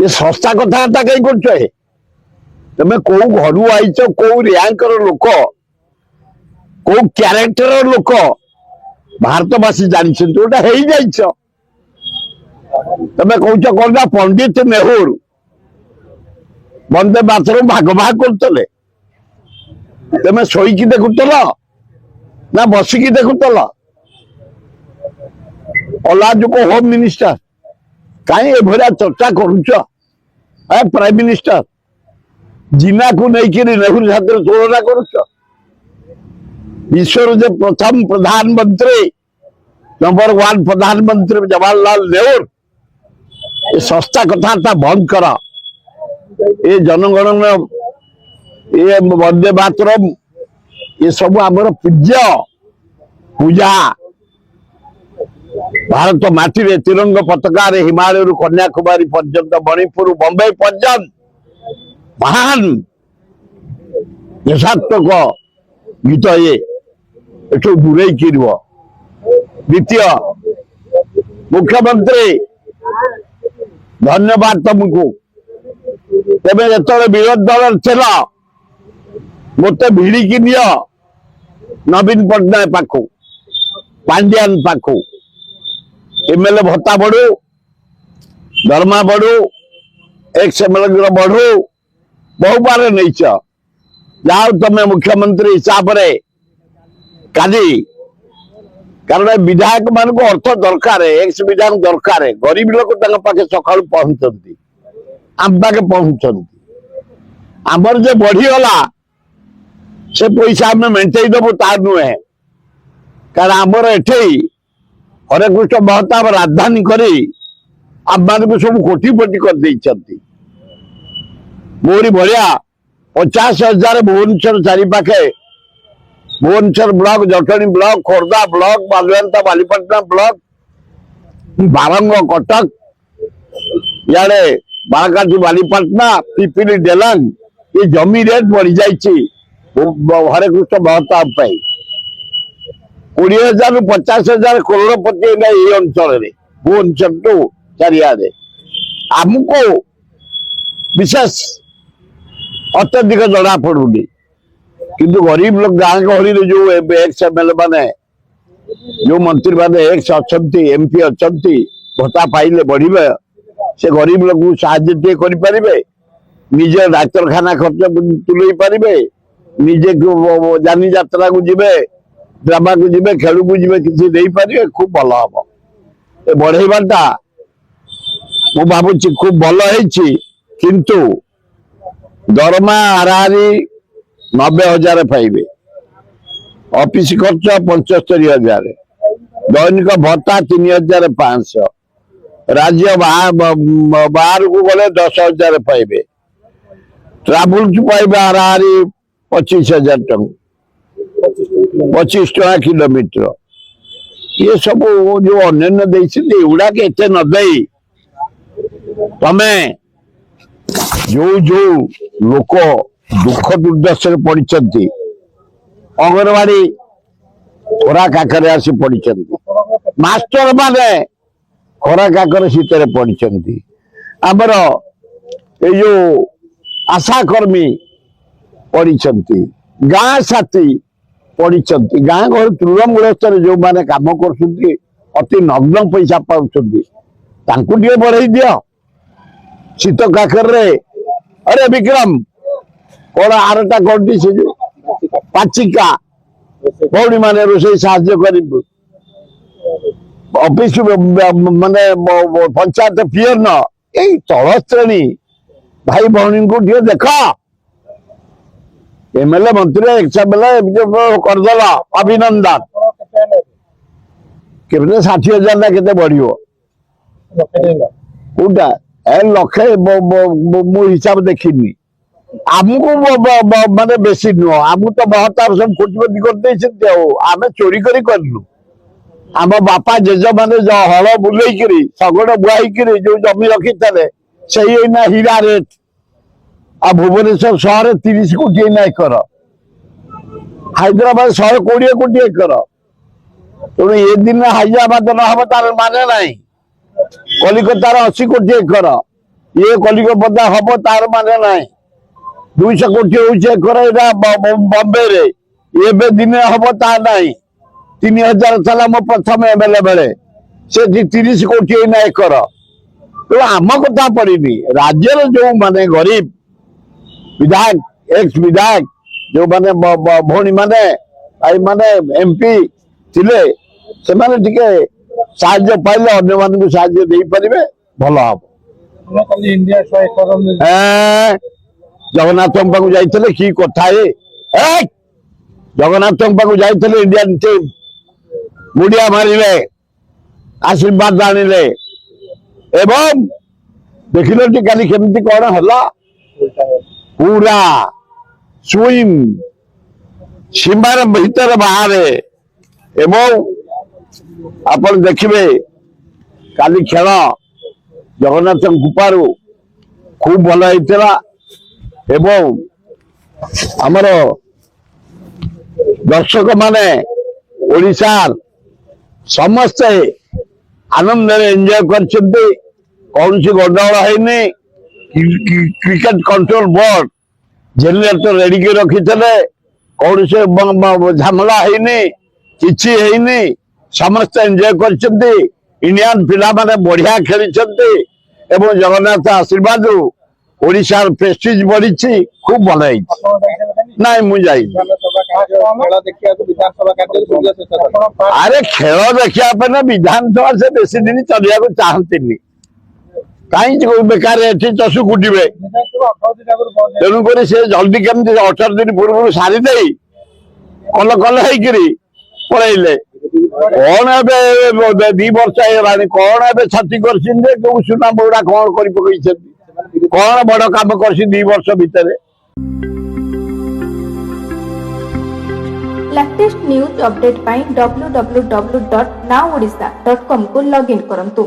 ये सस्ता कथबार्ता कहीं कर तुम कौ घर आईच कौ रैंकर लोक कौ क्यारेक्टर लोक भारतवासी जानते गोटा हो जाइछ तुम कौच कौन पंडित नेहरू वंदे मातरम भाग भाग करते तुम शोक देखुल ना बसिकी देखुल अलाजुक होम मिनिस्टर कहीं एभरिया चर्चा करुच प्राइम मिनिस्टर जिना को लेकिन नेहरू साथ तुलना करुच विश्वर जो प्रथम प्रधानमंत्री नंबर 1 प्रधानमंत्री जवाहरलाल नेहरू ये सस्ता कथबार्ता बंद कर ये जनगणना ये वंदे मातरम ये सब आमर पूज्य पूजा भारत माटी तिरंग पताका हिमालय कन्याकुमारी पर्यंत मणिपुर बंबई पर्यंत महान देशात्मक गीत ये दूरे द्वितीय मुख्यमंत्री धन्यवाद तुमको तेरे जो विरोधी दल थिला मत भिड़िकी नि नवीन पट्टनायक पाखु पांड्यान पाखु एमएलए भत्ता बढ़ू दरमा बढ़ू एक्स एमएलए बढ़ू बहु बार नहीं जाओ तुम मुख्यमंत्री हिसाब से काली कारण विधायक मान को अर्थ दरकार एक्स विधायक दरकार गरीब लोक पाखे सका पहुंचती आम पाखे पहुंचती आमर जो बढ़ीगला से पैसा आम मेन्टे दबू ता नुहे कारण आमर एठे हरे कृष्ण महताब राजधानी करी आम मान को सब कोटिपति कर मोरी भाया 50,000 भुवनेश्वर चारिपाखे Bhubaneswar block Jatni block Khordha block Balianta Balipatna block Barang Cuttack इे बालाकाटी बालीपटना पिपिली डेलांग ये जमी रेट बढ़ी जाइए हरे कृष्ण महताब 20,000 ରୁ 50,000 करोड़पति ये अंचल भुवनेश्वर टू चारियाडे आमको विशेष अत्यधिक जना पड़ूनी किंतु गरीब लोग गाँ गहली जो एक्स एमएलए माने जो मंत्री माने एक्स अच्छा एमपी अच्छा भत्ता पाइले बढ़े से गरीब लोग साहाଯ୍य करें निजे डाक्तरखाना खर्च तुले पारे निजे जानी यात्रा को जीवे ड्रामा को जीवे खेल को जीवे किसी नहीं पारे खूब भल हम बढ़ेवाटा मु भावुँ खूब भल किंतु दरमा हाराहारी 90,000 पाइबे ऑफिस खर्च 75,000 दैनिक भत्ता 3,500 राज्य बाहर को गले 10,000 पाइबे ट्राभेल पाइबे हाराहारी 25,000 टंका 25 टका किलोमीटर ये सब जो अन्य देगुड़ा के नदे तमें जो जो लोक दुख दुर्दशा पड़ती अंगनवाड़ी खरा काकर आसी पड़ती मास्टर माने खरा काकर शीतर पड़ती आमर ये जो आशाकर्मी पड़ती गाँ साथी पड़ती गाँ घर तृणमूल स्तर जो मैंने कम कर अति नग्न पैसा पाँच बढ़े दियो शीत काकर अरे विक्रम कौन आरटा कौन से जो पाचिका भौणी माने रोसे साहाଯ୍य कर ऑफिस माने पंचायत पियर न यही तल श्रेणी भाई भौणी को देख एमएलए मंत्री एक्सएमएलए करदेल अभिनंदन के 60,000 ना के बढ़ो कौटा लक्षे मो हिसाब देखनी आमको माने बेसी नुह आमको तो महताब सब कोटिपति करते आम चोरी करलु आम बापा जेज मैंने हल बुले शगड़ बुआई जो जमी रखी थे से हीरा रेट आ भुवनेश्वर शहर 30 कोटी एकर हैदराबाद 120 कोटी एकर तेणु ये दिन हैदराबाद न हम तार माने ना कलिकतार 80 कोटी एकर ये कलिकता हम तार माने ना 200 कोटी हो बॉम्बे रे ये दिन हम ता ना 3000 साल मो प्रथम एमएलए बेले से 30 कोटी एकर तो आम कथा पड़ी राज्य जो माने गरीब विधायक एक्स विधायक जो माने भौणी माने आई माने एमपी थिले से माने टिके साहाय्य पाइले अन्य मानकु साहाय्य देई परिबे भलो हम इंडिया जगन्नाथ पाखु जाइतले की कथा ए जगन्नाथ पाखु जाइतले इंडियन टीम मुड़िया मारिले आशीर्वाद आनिले एवं देखिल काली केमती कौन हला पूरा स्विम सीमार भीतर बाहर एवं आपण देखिए काली खेल जगन्नाथ कृपारू खूब भल होता एवं आमर दर्शक माने ओडिशार समस्ते आनंद एंजॉय करछन्ते कौन सी गंडगोल है cricket control board generator ready के रखी कौन से झमेला है किछि है समस्त एंजॉय करछन्ते इंडियन पिला माने बढ़िया खेली एवं जगन्नाथ आशीर्वाद ओडिशार प्रेस्टीज बढ़ी खूब भल ना मुझे अरे खेल देखा ना विधानसभा से बेसी दिन चलिया चाहती कहीं बेकार चषु कुटे तेणुक से जल्दी केमती 18 दिन पूर्व सारीदे कल कल पलैले कौन ए 2 वर्ष है कौन ए छाती कर सुना बौड़ा कौन कर कौन बड़ काम कर 2 वर्ष भितर लेटेस्ट न्यूज अपडेट पाई www.nowodisha.com को लॉगिन करंतु।